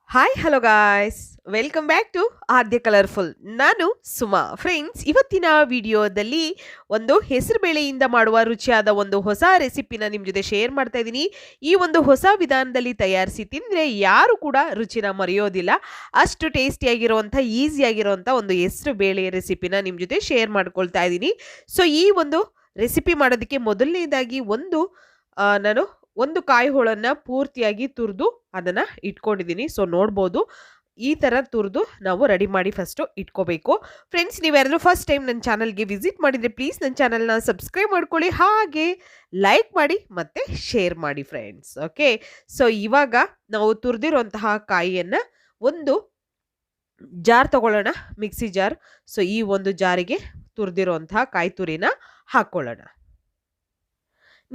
Hi hello guys welcome back to Aadya colourful. ನಾನು Suma. Friends, ಇವತ್ತಿನ ವಿಡಿಯೋದಲ್ಲಿ ಒಂದು ಹೆಸರು ಬೇಳೆಯಿಂದ ಮಾಡುವ ರುಚಿಯಾದ ಒಂದು ಹೊಸ ರೆಸಿಪಿನ ನಿಮ್ಮ ಜೊತೆ ಶೇರ್ ಮಾಡ್ತಾ ಇದ್ದೀನಿ. ಈ ಒಂದು ಹೊಸ ವಿಧಾನದಲ್ಲಿ ತಯಾರಿಸಿ ತಿಂದರೆ ಯಾರು ಕೂಡ ರುಚಿನ ಮರೆಯೋದಿಲ್ಲ. ಅಷ್ಟು ಟೇಸ್ಟಿಯಾಗಿರುವಂಥ ಈಸಿಯಾಗಿರುವಂಥ ಒಂದು ಹೆಸರು ಬೇಳೆ ರೆಸಿಪಿನ ನಿಮ್ಮ ಜೊತೆ ಶೇರ್ ಮಾಡ್ಕೊಳ್ತಾ ಇದ್ದೀನಿ. ಸೊ ಈ ಒಂದು ರೆಸಿಪಿ ಮಾಡೋದಕ್ಕೆ ಮೊದಲನೇದಾಗಿ ನಾನು ಒಂದು ಕಾಯಿ ಹೋಳನ್ನು ಪೂರ್ತಿಯಾಗಿ ತುರಿದು ಅದನ್ನು ಇಟ್ಕೊಂಡಿದ್ದೀನಿ. ಸೊ ನೋಡ್ಬೋದು, ಈ ಥರ ತುರಿದು ನಾವು ರೆಡಿ ಮಾಡಿ ಫಸ್ಟು ಇಟ್ಕೋಬೇಕು. ಫ್ರೆಂಡ್ಸ್, ನೀವ್ಯಾರಾದ್ರೂ ಫಸ್ಟ್ ಟೈಮ್ ನನ್ನ ಚಾನಲ್ಗೆ ವಿಸಿಟ್ ಮಾಡಿದರೆ ಪ್ಲೀಸ್ ನನ್ನ ಚಾನಲ್ನ ಸಬ್ಸ್ಕ್ರೈಬ್ ಮಾಡ್ಕೊಳ್ಳಿ, ಹಾಗೆ ಲೈಕ್ ಮಾಡಿ ಮತ್ತು ಶೇರ್ ಮಾಡಿ ಫ್ರೆಂಡ್ಸ್. ಓಕೆ, ಸೊ ಇವಾಗ ನಾವು ತುರಿದಿರುವಂತಹ ಕಾಯಿಯನ್ನು ಒಂದು ಜಾರ್ ತಗೊಳ್ಳೋಣ, ಮಿಕ್ಸಿ ಜಾರ್. ಸೊ ಈ ಒಂದು ಜಾರಿಗೆ ತುರಿದಿರುವಂತಹ ಕಾಯಿ ತುರಿನ ಹಾಕ್ಕೊಳ್ಳೋಣ.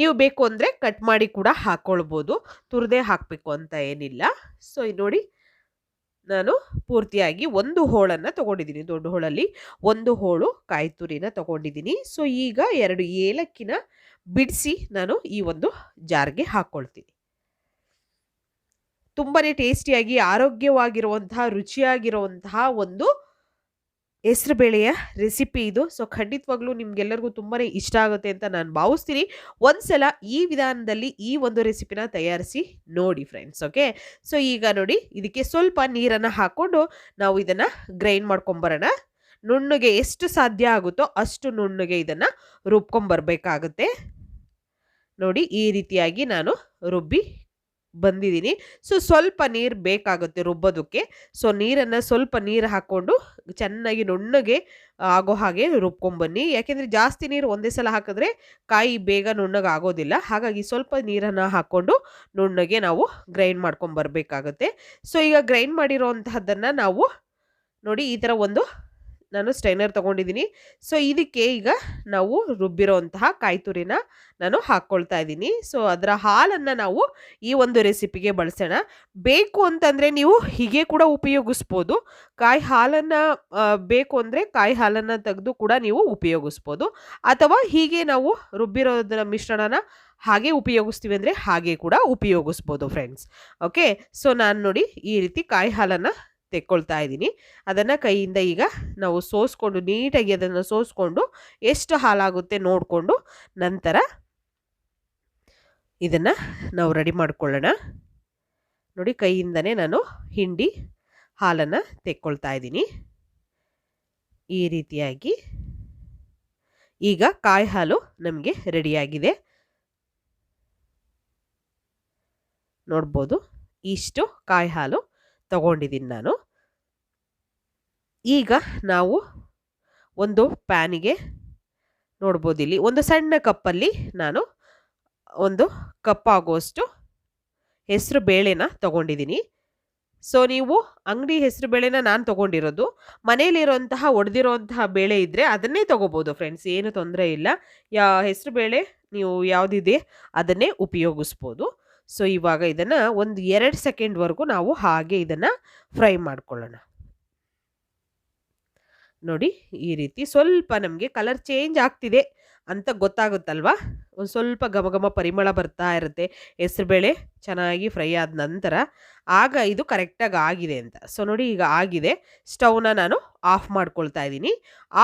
ನೀವು ಬೇಕು ಅಂದರೆ ಕಟ್ ಮಾಡಿ ಕೂಡ ಹಾಕ್ಕೊಳ್ಬೋದು, ತುರಿದೇ ಹಾಕಬೇಕು ಅಂತ ಏನಿಲ್ಲ. ಸೊ ನೋಡಿ, ನಾನು ಪೂರ್ತಿಯಾಗಿ ಒಂದು ಹೋಳನ್ನು ತೊಗೊಂಡಿದ್ದೀನಿ. ದೊಡ್ಡ ಹೋಳಲ್ಲಿ ಒಂದು ಹೋಳು ಕಾಯಿ ತುರಿನ ತೊಗೊಂಡಿದ್ದೀನಿ. ಸೊ ಈಗ 2 ಏಲಕ್ಕಿನ ಬಿಡಿಸಿ ನಾನು ಈ ಒಂದು ಜಾರ್ಗೆ ಹಾಕ್ಕೊಳ್ತೀನಿ. ತುಂಬಾ ಟೇಸ್ಟಿಯಾಗಿ ಆರೋಗ್ಯವಾಗಿರುವಂತಹ ರುಚಿಯಾಗಿರುವಂತಹ ಒಂದು ಹೆಸರು ಬೇಳೆಯ ರೆಸಿಪಿ ಇದು. ಸೊ ಖಂಡಿತವಾಗ್ಲೂ ನಿಮ್ಗೆಲ್ಲರಿಗೂ ತುಂಬಾ ಇಷ್ಟ ಆಗುತ್ತೆ ಅಂತ ನಾನು ಭಾವಿಸ್ತೀನಿ. ಒಂದ್ಸಲ ಈ ವಿಧಾನದಲ್ಲಿ ಈ ಒಂದು ರೆಸಿಪಿನ ತಯಾರಿಸಿ ನೋಡಿ ಫ್ರೆಂಡ್ಸ್. ಓಕೆ, ಸೊ ಈಗ ನೋಡಿ, ಇದಕ್ಕೆ ಸ್ವಲ್ಪ ನೀರನ್ನು ಹಾಕ್ಕೊಂಡು ನಾವು ಇದನ್ನು ಗ್ರೈಂಡ್ ಮಾಡ್ಕೊಂಬರೋಣ. ನುಣ್ಣಗೆ ಎಷ್ಟು ಸಾಧ್ಯ ಆಗುತ್ತೋ ಅಷ್ಟು ನುಣ್ಣಗೆ ಇದನ್ನು ರುಬ್ಕೊಂಬರ್ಬೇಕಾಗುತ್ತೆ. ನೋಡಿ, ಈ ರೀತಿಯಾಗಿ ನಾನು ರುಬ್ಬಿ ಬಂದಿದ್ದೀನಿ. ಸೊ ಸ್ವಲ್ಪ ನೀರು ಬೇಕಾಗುತ್ತೆ ರುಬ್ಬೋದಕ್ಕೆ. ಸೊ ಸ್ವಲ್ಪ ನೀರು ಹಾಕ್ಕೊಂಡು ಚೆನ್ನಾಗಿ ನುಣ್ಣಗೆ ಆಗೋ ಹಾಗೆ ರುಬ್ಕೊಂಬನ್ನಿ. ಯಾಕೆಂದರೆ ಜಾಸ್ತಿ ನೀರು ಒಂದೇ ಸಲ ಹಾಕಿದ್ರೆ ಕಾಯಿ ಬೇಗ ನುಣ್ಣಗೆ ಆಗೋದಿಲ್ಲ. ಹಾಗಾಗಿ ಸ್ವಲ್ಪ ನೀರನ್ನು ಹಾಕ್ಕೊಂಡು ನುಣ್ಣಗೆ ನಾವು ಗ್ರೈಂಡ್ ಮಾಡ್ಕೊಂಬರ್ಬೇಕಾಗತ್ತೆ. ಸೊ ಈಗ ಗ್ರೈಂಡ್ ಮಾಡಿರೋಂತಹದ್ದನ್ನು ನಾವು ನೋಡಿ, ಈ ಥರ ನಾನು ಸ್ಟ್ರೈನರ್ ತೊಗೊಂಡಿದ್ದೀನಿ. ಸೊ ಇದಕ್ಕೆ ಈಗ ನಾವು ರುಬ್ಬಿರೋಂತಹ ಕಾಯಿ ತುರಿನ ನಾನು ಹಾಕ್ಕೊಳ್ತಾ ಇದ್ದೀನಿ. ಸೊ ಅದರ ಹಾಲನ್ನು ನಾವು ಈ ಒಂದು ರೆಸಿಪಿಗೆ ಬಳಸೋಣ. ಬೇಕು ಅಂತಂದರೆ ನೀವು ಹೀಗೆ ಕೂಡ ಉಪಯೋಗಿಸ್ಬೋದು. ಕಾಯಿ ಹಾಲನ್ನು ಬೇಕು ಅಂದರೆ ಕಾಯಿ ಹಾಲನ್ನು ತೆಗೆದು ಕೂಡ ನೀವು ಉಪಯೋಗಿಸ್ಬೋದು. ಅಥವಾ ಹೀಗೆ ನಾವು ರುಬ್ಬಿರೋದರ ಮಿಶ್ರಣನ ಹಾಗೆ ಉಪಯೋಗಿಸ್ತೀವಿ ಅಂದರೆ ಹಾಗೆ ಕೂಡ ಉಪಯೋಗಿಸ್ಬೋದು ಫ್ರೆಂಡ್ಸ್. ಓಕೆ, ಸೊ ನಾನು ನೋಡಿ ಈ ರೀತಿ ಕಾಯಿ ಹಾಲನ್ನು ತೆಕ್ಕೊಳ್ತಾ ಇದ್ದೀನಿ. ಅದನ್ನು ಕೈಯಿಂದ ಈಗ ನಾವು ಸೋಸ್ಕೊಂಡು ನೀಟಾಗಿ ಅದನ್ನು ಸೋಸ್ಕೊಂಡು ಎಷ್ಟು ಹಾಲಾಗುತ್ತೆ ನೋಡಿಕೊಂಡು ನಂತರ ಇದನ್ನು ನಾವು ರೆಡಿ ಮಾಡ್ಕೊಳ್ಳೋಣ. ನೋಡಿ, ಕೈಯಿಂದನೇ ನಾನು ಹಿಂಡಿ ಹಾಲನ್ನು ತೆಕ್ಕೊಳ್ತಾ ಇದ್ದೀನಿ ಈ ರೀತಿಯಾಗಿ. ಈಗ ಕಾಯಿ ಹಾಲು ನಮಗೆ ರೆಡಿಯಾಗಿದೆ. ನೋಡ್ಬೋದು, ಇಷ್ಟು ಕಾಯಿ ಹಾಲು ತಗೊಂಡಿದ್ದೀನಿ ನಾನು. ಈಗ ನಾವು ಒಂದು ಪ್ಯಾನಿಗೆ ನೋಡ್ಬೋದು, ಇಲ್ಲಿ ಒಂದು ಸಣ್ಣ ಕಪ್ಪಲ್ಲಿ ನಾನು ಒಂದು ಕಪ್ ಆಗುವಷ್ಟು ಹೆಸರು ಬೇಳೆನ ತಗೊಂಡಿದ್ದೀನಿ. ಸೊ ನೀವು ಅಂಗಡಿ ಹೆಸರು ಬೇಳೆನ ನಾನು ತೊಗೊಂಡಿರೋದು. ಮನೇಲಿರೋಂತಹ ಒಡೆದಿರೋಂತಹ ಬೇಳೆ ಇದ್ದರೆ ಅದನ್ನೇ ತೊಗೋಬೋದು ಫ್ರೆಂಡ್ಸ್, ಏನು ತೊಂದರೆ ಇಲ್ಲ. ಹೆಸರು ಬೇಳೆ ನೀವು ಯಾವುದಿದೆ ಅದನ್ನೇ ಉಪಯೋಗಿಸ್ಬೋದು. ಸೊ ಇವಾಗ ಇದನ್ನು ಒಂದು 2 ಸೆಕೆಂಡ್ವರೆಗೂ ನಾವು ಹಾಗೆ ಇದನ್ನು ಫ್ರೈ ಮಾಡ್ಕೊಳ್ಳೋಣ. ನೋಡಿ, ಈ ರೀತಿ ಸ್ವಲ್ಪ ನಮಗೆ ಕಲರ್ ಚೇಂಜ್ ಆಗ್ತಿದೆ ಅಂತ ಗೊತ್ತಾಗುತ್ತಲ್ವಾ. ಒಂದು ಸ್ವಲ್ಪ ಘಮ ಪರಿಮಳ ಬರ್ತಾ ಇರುತ್ತೆ ಹೆಸರುಬೇಳೆ ಚೆನ್ನಾಗಿ ಫ್ರೈ ಆದ ನಂತರ. ಆಗ ಇದು ಕರೆಕ್ಟಾಗಿ ಆಗಿದೆ ಅಂತ. ಸೊ ನೋಡಿ, ಈಗ ಆಗಿದೆ. ಸ್ಟವ್ನ ನಾನು ಆಫ್ ಮಾಡ್ಕೊಳ್ತಾ ಇದ್ದೀನಿ.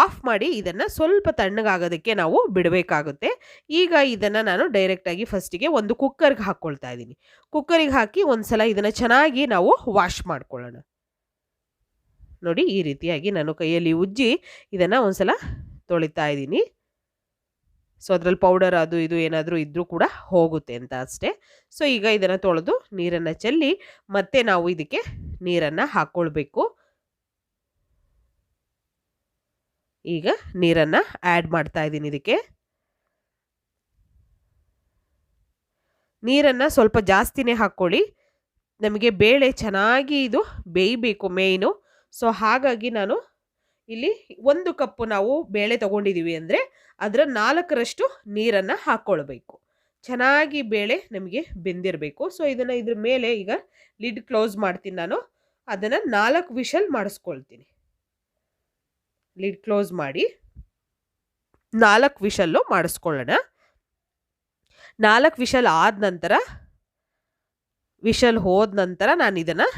ಆಫ್ ಮಾಡಿ ಇದನ್ನು ಸ್ವಲ್ಪ ತಣ್ಣಗಾಗೋದಕ್ಕೆ ನಾವು ಬಿಡಬೇಕಾಗುತ್ತೆ. ಈಗ ಇದನ್ನು ನಾನು ಡೈರೆಕ್ಟಾಗಿ ಫಸ್ಟಿಗೆ ಒಂದು ಕುಕ್ಕರ್ಗೆ ಹಾಕ್ಕೊಳ್ತಾ ಇದ್ದೀನಿ. ಕುಕ್ಕರಿಗೆ ಹಾಕಿ ಒಂದು ಸಲ ಇದನ್ನು ಚೆನ್ನಾಗಿ ನಾವು ವಾಶ್ ಮಾಡ್ಕೊಳ್ಳೋಣ. ನೋಡಿ, ಈ ರೀತಿಯಾಗಿ ನಾನು ಕೈಯಲ್ಲಿ ಉಜ್ಜಿ ಇದನ್ನು ಒಂದು ಸಲ ತೊಳಿತಾ ಇದ್ದೀನಿ. ಸೊ ಅದರಲ್ಲಿ ಪೌಡರ್ ಅದು ಇದು ಏನಾದರೂ ಇದ್ದರೂ ಕೂಡ ಹೋಗುತ್ತೆ ಅಂತ ಅಷ್ಟೇ. ಸೊ ಈಗ ಇದನ್ನು ತೊಳೆದು ನೀರನ್ನು ಚೆಲ್ಲಿ ಮತ್ತೆ ನಾವು ಇದಕ್ಕೆ ನೀರನ್ನು ಹಾಕ್ಕೊಳ್ಬೇಕು. ಈಗ ನೀರನ್ನು ಆ್ಯಡ್ ಮಾಡ್ತಾ ಇದ್ದೀನಿ ಇದಕ್ಕೆ. ನೀರನ್ನು ಸ್ವಲ್ಪ ಜಾಸ್ತಿನೇ ಹಾಕ್ಕೊಳ್ಳಿ, ನಮಗೆ ಬೇಳೆ ಚೆನ್ನಾಗಿ ಇದು ಬೇಯಬೇಕು ಮೇಯ್ನು. ಸೊ ಹಾಗಾಗಿ ನಾನು ಇಲ್ಲಿ 1 ಕಪ್ಪು ನಾವು ಬೇಳೆ ತೊಗೊಂಡಿದ್ದೀವಿ ಅಂದರೆ ಅದರ 4ರಷ್ಟು ನೀರನ್ನು ಹಾಕ್ಕೊಳ್ಬೇಕು. ಚೆನ್ನಾಗಿ ಬೇಳೆ ನಮಗೆ ಬೆಂದಿರಬೇಕು. ಸೊ ಇದನ್ನು ಇದ್ರ ಮೇಲೆ ಈಗ ಲಿಡ್ ಕ್ಲೋಸ್ ಮಾಡ್ತೀನಿ ನಾನು. ಅದನ್ನು 4 ವಿಷಲ್ ಮಾಡಿಸ್ಕೊಳ್ತೀನಿ. ಲಿಡ್ ಕ್ಲೋಸ್ ಮಾಡಿ 4 ವಿಷಲ್ಲು ಮಾಡಿಸ್ಕೊಳ್ಳೋಣ. 4 ವಿಷಲ್ ಆದ ನಂತರ ವಿಷಲ್ ಹೋದ ನಂತರ ನಾನು ಇದನ್ನು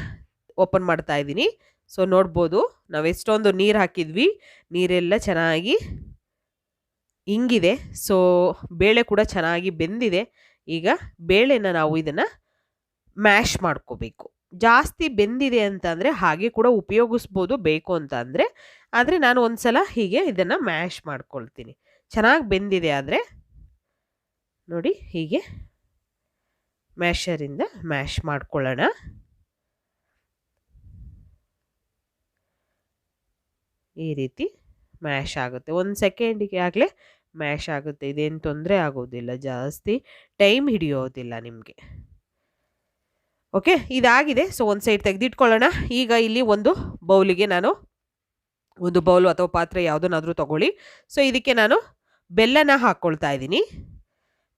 ಓಪನ್ ಮಾಡ್ತಾ ಇದ್ದೀನಿ. ಸೊ ನೋಡ್ಬೋದು ನಾವು ಎಷ್ಟೊಂದು ನೀರು ಹಾಕಿದ್ವಿ, ನೀರೆಲ್ಲ ಚೆನ್ನಾಗಿ ಇಂಗಿದೆ. ಸೊ ಬೇಳೆ ಕೂಡ ಚೆನ್ನಾಗಿ ಬೆಂದಿದೆ. ಈಗ ಬೇಳೆನ ನಾವು ಇದನ್ನು ಮ್ಯಾಶ್ ಮಾಡ್ಕೋಬೇಕು. ಜಾಸ್ತಿ ಬೆಂದಿದೆ ಅಂತ ಅಂದರೆ ಹಾಗೆ ಕೂಡ ಉಪಯೋಗಿಸ್ಬೋದು ಬೇಕು ಅಂತ ಅಂದರೆ. ಆದರೆ ನಾನು ಒಂದ್ಸಲ ಹೀಗೆ ಇದನ್ನು ಮ್ಯಾಶ್ ಮಾಡ್ಕೊಳ್ತೀನಿ. ಚೆನ್ನಾಗಿ ಬೆಂದಿದೆ ಆದರೆ ನೋಡಿ, ಹೀಗೆ ಮ್ಯಾಶರಿಂದ ಮ್ಯಾಶ್ ಮಾಡ್ಕೊಳ್ಳೋಣ. ಈ ರೀತಿ ಮ್ಯಾಶ್ ಆಗುತ್ತೆ. 1 ಸೆಕೆಂಡಿಗೆ ಆಗಲೇ ಮ್ಯಾಶ್ ಆಗುತ್ತೆ. ಇದೇನು ತೊಂದರೆ ಆಗೋದಿಲ್ಲ, ಜಾಸ್ತಿ ಟೈಮ್ ಹಿಡಿಯೋದಿಲ್ಲ ನಿಮಗೆ. ಓಕೆ, ಇದಾಗಿದೆ. ಸೊ ಒಂದು ಸೈಡ್ ತೆಗೆದಿಟ್ಕೊಳ್ಳೋಣ. ಈಗ ಇಲ್ಲಿ ಒಂದು ಬೌಲಿಗೆ ನಾನು ಒಂದು ಬೌಲು ಅಥವಾ ಪಾತ್ರೆ ಯಾವುದನ್ನಾದರೂ ತಗೊಳ್ಳಿ. ಸೊ ಇದಕ್ಕೆ ನಾನು ಬೆಲ್ಲನ ಹಾಕ್ಕೊಳ್ತಾ ಇದ್ದೀನಿ.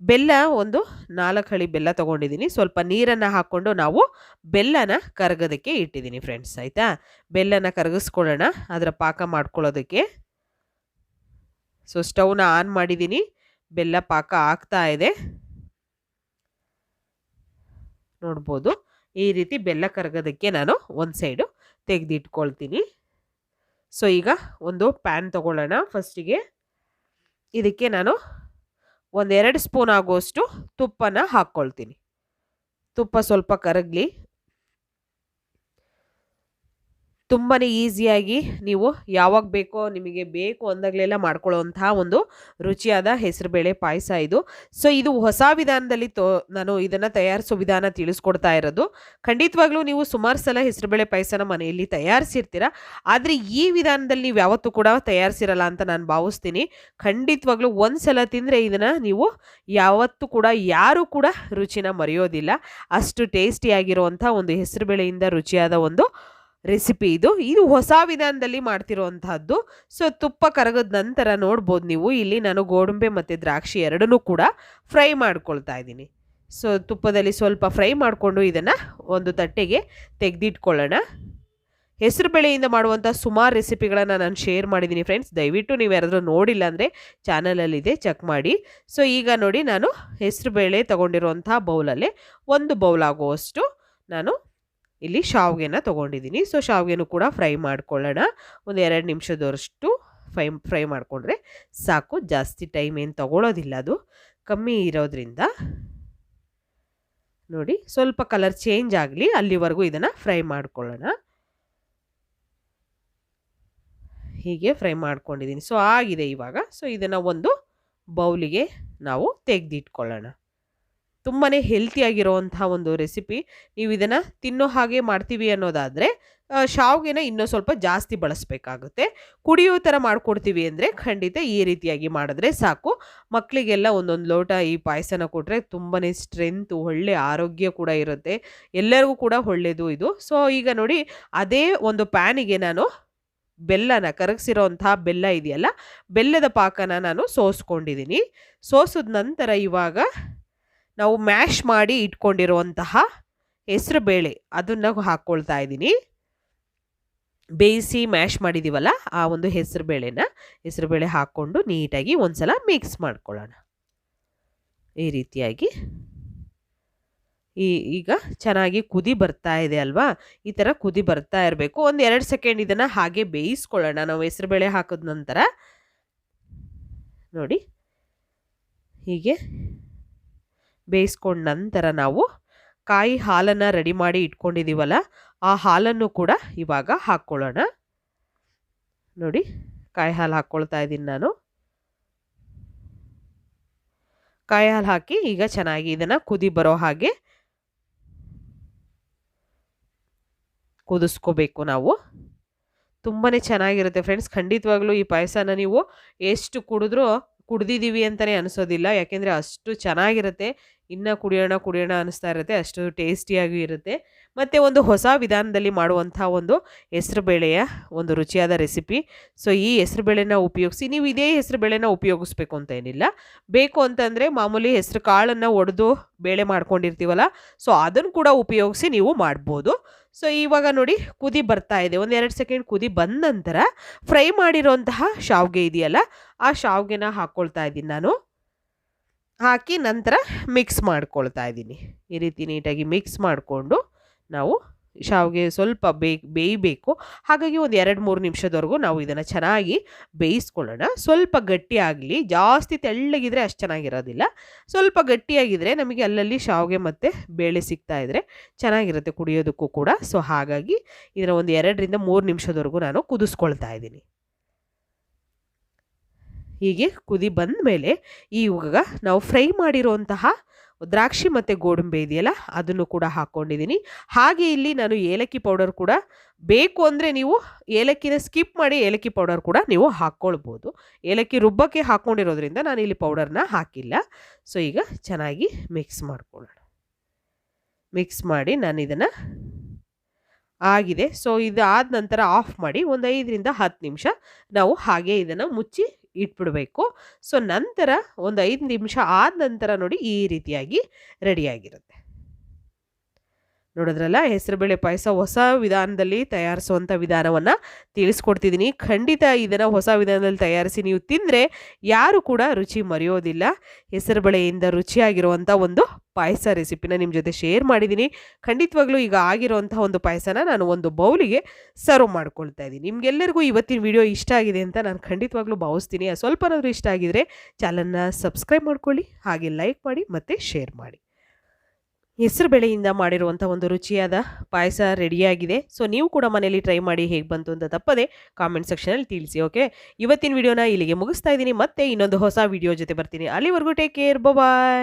ಬೆಲ್ಲ ಒಂದು 4 ಹಳಿ ಬೆಲ್ಲ ತೊಗೊಂಡಿದ್ದೀನಿ. ಸ್ವಲ್ಪ ನೀರನ್ನು ಹಾಕ್ಕೊಂಡು ನಾವು ಬೆಲ್ಲನ ಕರಗೋದಕ್ಕೆ ಇಟ್ಟಿದ್ದೀನಿ ಫ್ರೆಂಡ್ಸ್, ಆಯಿತಾ. ಬೆಲ್ಲನ ಕರಗಿಸ್ಕೊಳ್ಳೋಣ ಅದರ ಪಾಕ ಮಾಡ್ಕೊಳ್ಳೋದಕ್ಕೆ. ಸೊ ಸ್ಟವ್ನ ಆನ್ ಮಾಡಿದ್ದೀನಿ, ಬೆಲ್ಲ ಪಾಕ ಆಗ್ತಾ ಇದೆ. ನೋಡ್ಬೋದು ಈ ರೀತಿ ಬೆಲ್ಲ ಕರಗೋದಕ್ಕೆ ನಾನು ಒಂದು ಸೈಡು ತೆಗೆದಿಟ್ಕೊಳ್ತೀನಿ. ಸೊ ಈಗ ಒಂದು ಪ್ಯಾನ್ ತಗೊಳ್ಳೋಣ. ಫಸ್ಟಿಗೆ ಇದಕ್ಕೆ ನಾನು 1-2 ಸ್ಪೂನ್ ಆಗುವಷ್ಟು ತುಪ್ಪನ ಹಾಕ್ಕೊಳ್ತೀನಿ. ತುಪ್ಪ ಸ್ವಲ್ಪ ಕರಗಲಿ. ತುಂಬಾ ಈಸಿಯಾಗಿ ನೀವು ಯಾವಾಗ ಬೇಕೋ ನಿಮಗೆ ಬೇಕು ಅಂದಾಗಲೆಲ್ಲ ಮಾಡ್ಕೊಳ್ಳೋವಂತಹ ಒಂದು ರುಚಿಯಾದ ಹೆಸರುಬೇಳೆ ಪಾಯಸ ಇದು. ಸೊ ಇದು ಹೊಸ ವಿಧಾನದಲ್ಲಿ ನಾನು ಇದನ್ನು ತಯಾರಿಸೋ ವಿಧಾನ ತಿಳಿಸ್ಕೊಡ್ತಾ ಇರೋದು. ಖಂಡಿತವಾಗ್ಲೂ ನೀವು ಸುಮಾರು ಸಲ ಹೆಸರುಬೇಳೆ ಪಾಯಸನ ಮನೆಯಲ್ಲಿ ತಯಾರಿಸಿರ್ತೀರ, ಆದರೆ ಈ ವಿಧಾನದಲ್ಲಿ ನೀವು ಯಾವತ್ತೂ ಕೂಡ ತಯಾರಿಸಿರಲ್ಲ ಅಂತ ನಾನು ಭಾವಿಸ್ತೀನಿ. ಖಂಡಿತವಾಗ್ಲೂ ಒಂದು ಸಲ ತಿಂದರೆ ಇದನ್ನು ನೀವು ಯಾವತ್ತೂ ಕೂಡ ಯಾರೂ ಕೂಡ ರುಚಿನ ಮರೆಯೋದಿಲ್ಲ. ಅಷ್ಟು ಟೇಸ್ಟಿಯಾಗಿರುವಂಥ ಒಂದು ಹೆಸರುಬೇಳೆಯಿಂದ ರುಚಿಯಾದ ಒಂದು ರೆಸಿಪಿ ಇದು. ಇದು ಹೊಸ ವಿಧಾನದಲ್ಲಿ ಮಾಡ್ತಿರೋವಂತಹದ್ದು. ಸೊ ತುಪ್ಪ ಕರಗದ ನಂತರ ನೋಡ್ಬೋದು ನೀವು, ಇಲ್ಲಿ ನಾನು ಗೋಡಂಬಿ ಮತ್ತು ದ್ರಾಕ್ಷಿ ಎರಡನ್ನೂ ಕೂಡ ಫ್ರೈ ಮಾಡ್ಕೊಳ್ತಾ ಇದ್ದೀನಿ. ಸೊ ತುಪ್ಪದಲ್ಲಿ ಸ್ವಲ್ಪ ಫ್ರೈ ಮಾಡಿಕೊಂಡು ಇದನ್ನು ಒಂದು ತಟ್ಟೆಗೆ ತೆಗೆದಿಟ್ಕೊಳ್ಳೋಣ. ಹೆಸರುಬೇಳೆಯಿಂದ ಮಾಡುವಂಥ ಸುಮಾರು ರೆಸಿಪಿಗಳನ್ನು ನಾನು ಶೇರ್ ಮಾಡಿದ್ದೀನಿ ಫ್ರೆಂಡ್ಸ್. ದಯವಿಟ್ಟು ನೀವು ಯಾರಾದರೂ ನೋಡಿಲ್ಲ ಅಂದರೆ ಚಾನಲಲ್ಲಿದೆ, ಚೆಕ್ ಮಾಡಿ. ಸೊ ಈಗ ನೋಡಿ, ನಾನು ಹೆಸರುಬೇಳೆ ತೊಗೊಂಡಿರುವಂಥ ಬೌಲಲ್ಲೇ 1 ಬೌಲ್ ಆಗುವಷ್ಟು ನಾನು ಇಲ್ಲಿ ಶಾವಿಗೆನ ತೊಗೊಂಡಿದ್ದೀನಿ. ಸೊ ಶಾವಿಗೆನೂ ಕೂಡ ಫ್ರೈ ಮಾಡ್ಕೊಳ್ಳೋಣ. ಒಂದು 2 ನಿಮಿಷದವಷ್ಟು ಫ್ರೈ ಮಾಡಿಕೊಂಡ್ರೆ ಸಾಕು. ಜಾಸ್ತಿ ಟೈಮ್ ಏನು ತಗೊಳ್ಳೋದಿಲ್ಲ, ಅದು ಕಮ್ಮಿ ಇರೋದ್ರಿಂದ. ನೋಡಿ, ಸ್ವಲ್ಪ ಕಲರ್ ಚೇಂಜ್ ಆಗಲಿ ಅಲ್ಲಿವರೆಗೂ ಇದನ್ನು ಫ್ರೈ ಮಾಡ್ಕೊಳ್ಳೋಣ. ಹೀಗೆ ಫ್ರೈ ಮಾಡ್ಕೊಂಡಿದ್ದೀನಿ. ಸೊ ಆಗಿದೆ ಇವಾಗ. ಸೊ ಇದನ್ನು ಒಂದು ಬೌಲಿಗೆ ನಾವು ತೆಗೆದಿಟ್ಕೊಳ್ಳೋಣ. ತುಂಬಾ ಹೆಲ್ತಿಯಾಗಿರೋವಂಥ ಒಂದು ರೆಸಿಪಿ. ನೀವು ಇದನ್ನು ತಿನ್ನೋ ಹಾಗೆ ಮಾಡ್ತೀವಿ ಅನ್ನೋದಾದರೆ ಶಾವಿಗೆನ ಇನ್ನೂ ಸ್ವಲ್ಪ ಜಾಸ್ತಿ ಬಳಸಬೇಕಾಗುತ್ತೆ. ಕುಡಿಯೋ ಥರ ಮಾಡಿಕೊಡ್ತೀವಿ ಅಂದರೆ ಖಂಡಿತ ಈ ರೀತಿಯಾಗಿ ಮಾಡಿದ್ರೆ ಸಾಕು. ಮಕ್ಕಳಿಗೆಲ್ಲ ಒಂದೊಂದು ಲೋಟ ಈ ಪಾಯಸನ ಕೊಟ್ಟರೆ ತುಂಬಾ ಸ್ಟ್ರೆಂತು, ಒಳ್ಳೆ ಆರೋಗ್ಯ ಕೂಡ ಇರುತ್ತೆ, ಎಲ್ಲರಿಗೂ ಕೂಡ ಒಳ್ಳೆಯದು ಇದು. ಸೊ ಈಗ ನೋಡಿ, ಅದೇ ಒಂದು ಪ್ಯಾನಿಗೆ ನಾನು ಬೆಲ್ಲನ ಕರಗಿಸಿರೋಂಥ ಬೆಲ್ಲ ಇದೆಯಲ್ಲ, ಬೆಲ್ಲದ ಪಾಕನ ನಾನು ಸೋಸ್ಕೊಂಡಿದ್ದೀನಿ. ಸೋಸಿದ ನಂತರ ಇವಾಗ ನಾವು ಮ್ಯಾಶ್ ಮಾಡಿ ಇಟ್ಕೊಂಡಿರುವಂತಹ ಹೆಸರುಬೇಳೆ ಅದನ್ನು ಹಾಕ್ಕೊಳ್ತಾ ಇದ್ದೀನಿ. ಬೇಯಿಸಿ ಮ್ಯಾಶ್ ಮಾಡಿದ್ದೀವಲ್ಲ ಆ ಒಂದು ಹೆಸರುಬೇಳೆ ಹಾಕ್ಕೊಂಡು ನೀಟಾಗಿ ಒಂದ್ಸಲ ಮಿಕ್ಸ್ ಮಾಡ್ಕೊಳ್ಳೋಣ. ಈ ರೀತಿಯಾಗಿ ಈಗ ಚೆನ್ನಾಗಿ ಕುದಿ ಬರ್ತಾ ಇದೆ ಅಲ್ವಾ, ಈ ಥರ ಕುದಿ ಬರ್ತಾ ಇರಬೇಕು. 1-2 ಸೆಕೆಂಡ್ ಇದನ್ನು ಹಾಗೆ ಬೇಯಿಸ್ಕೊಳ್ಳೋಣ. ನಾವು ಹೆಸರುಬೇಳೆ ಹಾಕಿದ ನಂತರ ನೋಡಿ, ಹೀಗೆ ಬೇಯಿಸ್ಕೊಂಡ ನಂತರ ನಾವು ಕಾಯಿ ಹಾಲನ್ನು ರೆಡಿ ಮಾಡಿ ಇಟ್ಕೊಂಡಿದ್ದೀವಲ್ಲ, ಆ ಹಾಲನ್ನು ಕೂಡ ಇವಾಗ ಹಾಕ್ಕೊಳ್ಳೋಣ. ನೋಡಿ, ಕಾಯಿ ಹಾಲು ಹಾಕ್ಕೊಳ್ತಾ ಇದ್ದೀನಿ ನಾನು. ಕಾಯಿ ಹಾಲು ಹಾಕಿ ಈಗ ಚೆನ್ನಾಗಿ ಇದನ್ನು ಕುದಿ ಬರೋ ಹಾಗೆ ಕುದಿಸ್ಕೋಬೇಕು ನಾವು. ತುಂಬಾ ಚೆನ್ನಾಗಿರುತ್ತೆ ಫ್ರೆಂಡ್ಸ್. ಖಂಡಿತವಾಗ್ಲೂ ಈ ಪಾಯಸನ ನೀವು ಎಷ್ಟು ಕುಡ್ದಿದ್ದೀವಿ ಅಂತಲೇ ಅನಿಸೋದಿಲ್ಲ, ಯಾಕೆಂದರೆ ಅಷ್ಟು ಚೆನ್ನಾಗಿರುತ್ತೆ. ಇನ್ನು ಕುಡಿಯೋಣ ಅನಿಸ್ತಾ ಇರುತ್ತೆ, ಅಷ್ಟು ಟೇಸ್ಟಿಯಾಗಿ ಇರುತ್ತೆ. ಮತ್ತು ಒಂದು ಹೊಸ ವಿಧಾನದಲ್ಲಿ ಮಾಡುವಂಥ ಒಂದು ಹೆಸರುಬೇಳೆಯ ಒಂದು ರುಚಿಯಾದ ರೆಸಿಪಿ. ಸೊ ಈ ಹೆಸರುಬೇಳೆನ ಉಪಯೋಗಿಸಿ, ನೀವು ಇದೇ ಹೆಸರುಬೇಳೆನ ಉಪಯೋಗಿಸ್ಬೇಕು ಅಂತ ಏನಿಲ್ಲ. ಬೇಕು ಅಂತಂದರೆ ಮಾಮೂಲಿ ಹೆಸರು ಕಾಳನ್ನು ಒಡೆದು ಬೇಳೆ ಮಾಡ್ಕೊಂಡಿರ್ತೀವಲ್ಲ, ಸೊ ಅದನ್ನು ಕೂಡ ಉಪಯೋಗಿಸಿ ನೀವು ಮಾಡ್ಬೋದು. ಸೊ ಇವಾಗ ನೋಡಿ, ಕುದಿ ಬರ್ತಾ ಇದೆ. 1-2 ಸೆಕೆಂಡ್ ಕುದಿ ಬಂದ ನಂತರ ಫ್ರೈ ಮಾಡಿರೋಂತಹ ಶಾವಿಗೆ ಇದೆಯಲ್ಲ, ಆ ಶಾವಿಗೆನ ಹಾಕ್ಕೊಳ್ತಾ ಇದ್ದೀನಿ ನಾನು. ಹಾಕಿ ನಂತರ ಮಿಕ್ಸ್ ಮಾಡ್ಕೊಳ್ತಾ ಇದ್ದೀನಿ. ಈ ರೀತಿ ನೀಟಾಗಿ ಮಿಕ್ಸ್ ಮಾಡಿಕೊಂಡು ನಾವು ಶಾವಿಗೆ ಸ್ವಲ್ಪ ಬೇಯಬೇಕು. ಹಾಗಾಗಿ ಒಂದು 2-3 ನಿಮಿಷದವರೆಗೂ ನಾವು ಇದನ್ನು ಚೆನ್ನಾಗಿ ಬೇಯಿಸ್ಕೊಳ್ಳೋಣ. ಸ್ವಲ್ಪ ಗಟ್ಟಿಯಾಗಲಿ, ಜಾಸ್ತಿ ತೆಳ್ಳಗಿದ್ರೆ ಅಷ್ಟು ಚೆನ್ನಾಗಿರೋದಿಲ್ಲ. ಸ್ವಲ್ಪ ಗಟ್ಟಿಯಾಗಿದ್ದರೆ ನಮಗೆ ಅಲ್ಲಲ್ಲಿ ಶಾವಿಗೆ ಮತ್ತು ಬೇಳೆ ಸಿಗ್ತಾ ಇದ್ದರೆ ಚೆನ್ನಾಗಿರುತ್ತೆ ಕುಡಿಯೋದಕ್ಕೂ ಕೂಡ. ಸೊ ಹಾಗಾಗಿ ಇದನ್ನು ಒಂದು 2-3 ನಿಮಿಷದವರೆಗೂ ನಾನು ಕುದಿಸ್ಕೊಳ್ತಾ ಇದ್ದೀನಿ. ಹೀಗೆ ಕುದಿ ಬಂದ ಮೇಲೆ ಇವಾಗ ನಾವು ಫ್ರೈ ಮಾಡಿರುವಂತಹ ದ್ರಾಕ್ಷಿ ಮತ್ತು ಗೋಡಂಬಿ ಇದೆಯಲ್ಲ ಅದನ್ನು ಕೂಡ ಹಾಕ್ಕೊಂಡಿದ್ದೀನಿ. ಹಾಗೆ ಇಲ್ಲಿ ನಾನು ಏಲಕ್ಕಿ ಪೌಡರ್ ಕೂಡ ಬೇಕು ಅಂದರೆ ನೀವು ಏಲಕ್ಕಿನ ಸ್ಕಿಪ್ ಮಾಡಿ ಏಲಕ್ಕಿ ಪೌಡರ್ ಕೂಡ ನೀವು ಹಾಕ್ಕೊಳ್ಬೋದು. ಏಲಕ್ಕಿ ರುಬ್ಬಕ್ಕೆ ಹಾಕ್ಕೊಂಡಿರೋದ್ರಿಂದ ನಾನು ಇಲ್ಲಿ ಪೌಡರ್ನ ಹಾಕಿಲ್ಲ. ಸೊ ಈಗ ಚೆನ್ನಾಗಿ ಮಿಕ್ಸ್ ಮಾಡ್ಕೊಳ್ಳೋಣ. ಮಿಕ್ಸ್ ಮಾಡಿ ನಾನು ಇದನ್ನು ಆಗಿದೆ. ಸೊ ಇದಾದ ನಂತರ ಆಫ್ ಮಾಡಿ ಒಂದು 5-10 ನಿಮಿಷ ನಾವು ಹಾಗೆ ಇದನ್ನು ಮುಚ್ಚಿ ಇಟ್ಬಿಡಬೇಕು. ಸೊ ನಂತರ ಒಂದು 5 ನಿಮಿಷ ಆದ ನಂತರ ನೋಡಿ ಈ ರೀತಿಯಾಗಿ ರೆಡಿಯಾಗಿರುತ್ತೆ. ನೋಡಿದ್ರಲ್ಲ, ಹೆಸರುಬೇಳೆ ಪಾಯಸ ಹೊಸ ವಿಧಾನದಲ್ಲಿ ತಯಾರಿಸುವಂಥ ವಿಧಾನವನ್ನು ತಿಳಿಸ್ಕೊಡ್ತಿದ್ದೀನಿ. ಖಂಡಿತ ಇದನ್ನು ಹೊಸ ವಿಧಾನದಲ್ಲಿ ತಯಾರಿಸಿ ನೀವು ತಿಂದರೆ ಯಾರು ಕೂಡ ರುಚಿ ಮರೆಯೋದಿಲ್ಲ. ಹೆಸರುಬೇಳೆಯಿಂದ ರುಚಿಯಾಗಿರುವಂಥ ಒಂದು ಪಾಯಸ ರೆಸಿಪಿನ ನಿಮ್ಮ ಜೊತೆ ಶೇರ್ ಮಾಡಿದ್ದೀನಿ. ಖಂಡಿತವಾಗ್ಲೂ ಈಗ ಆಗಿರುವಂಥ ಒಂದು ಪಾಯಸನ ನಾನು ಒಂದು ಬೌಲಿಗೆ ಸರ್ವ್ ಮಾಡ್ಕೊಳ್ತಾ ಇದ್ದೀನಿ. ನಿಮಗೆಲ್ಲರಿಗೂ ಇವತ್ತಿನ ವಿಡಿಯೋ ಇಷ್ಟ ಆಗಿದೆ ಅಂತ ನಾನು ಖಂಡಿತವಾಗ್ಲೂ ಭಾವಿಸ್ತೀನಿ. ಸ್ವಲ್ಪನಾದರೂ ಇಷ್ಟ ಆಗಿದರೆ ಚಾನಲ್ನ ಸಬ್ಸ್ಕ್ರೈಬ್ ಮಾಡ್ಕೊಳ್ಳಿ, ಹಾಗೆ ಲೈಕ್ ಮಾಡಿ ಮತ್ತು ಶೇರ್ ಮಾಡಿ. ಹೆಸರು ಬೇಳೆಯಿಂದ ಮಾಡಿರುವಂಥ ಒಂದು ರುಚಿಯಾದ ಪಾಯಸ ರೆಡಿಯಾಗಿದೆ. ಸೊ ನೀವು ಕೂಡ ಮನೇಲಿ ಟ್ರೈ ಮಾಡಿ ಹೇಗೆ ಬಂತು ಅಂತ ತಪ್ಪದೆ ಕಾಮೆಂಟ್ ಸೆಕ್ಷನಲ್ಲಿ ತಿಳಿಸಿ. ಓಕೆ, ಇವತ್ತಿನ ವಿಡಿಯೋನ ಇಲ್ಲಿಗೆ ಮುಗಿಸ್ತಾ ಇದ್ದೀನಿ. ಮತ್ತೆ ಇನ್ನೊಂದು ಹೊಸ ವಿಡಿಯೋ ಜೊತೆ ಬರ್ತೀನಿ. ಅಲ್ಲಿವರೆಗೂ ಟೇಕ್ ಕೇರ್, ಬಾಯ್.